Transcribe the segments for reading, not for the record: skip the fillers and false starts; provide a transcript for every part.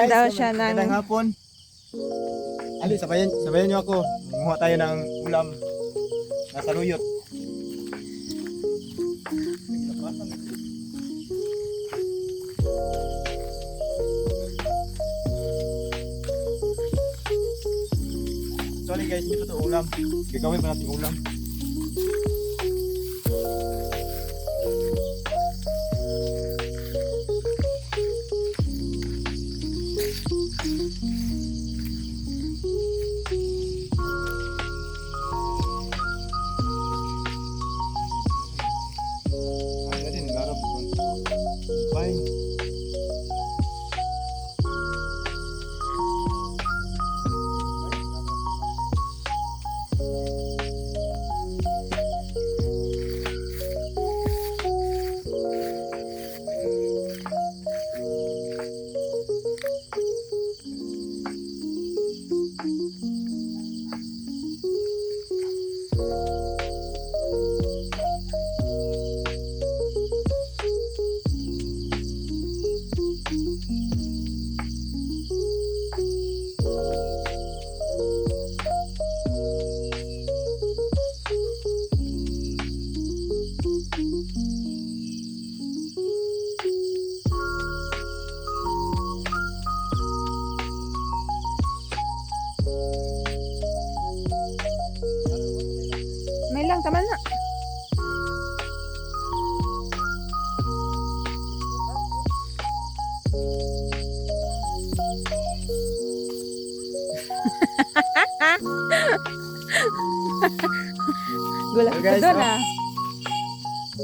daw siya ng... Magandang hapon. Ali, sabayan niyo ako. Kumuha tayo ng ulam. Nasa luyot. Sorry guys, hindi pa ito ulam. Gagawin pa natin ulam. Bye. May lang, tama na. Gulat So ko guys, doon no? ah.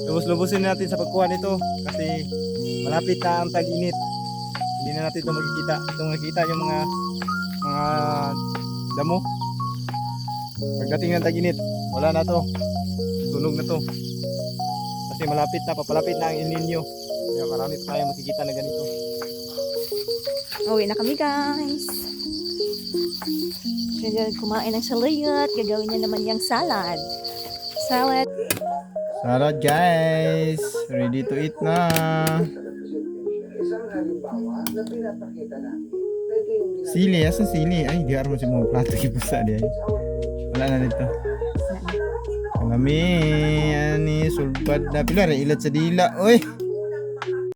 Lubos-lubosin natin sa pagkuha nito kasi malapit na ang tag-init. Hindi na natin ito makikita. Itong nakikita yung mga damo. Pagdating ng tag-init, wala na to. Sunog na to. Kasi malapit na, papalapit na ang El Nino. Kaya marami pa tayong makikita na ganito. Uwi na kami guys. Kaya kumain ng saluyot. Gagawin niya naman yung salad. Salad. Salad guys! Ready to eat na! Sili, asan sili? Ay, di armo si mga plato kipusa di ay. Wala na dito. Kami, ani, sulbad na. Pila, ilat sa dila. Uy!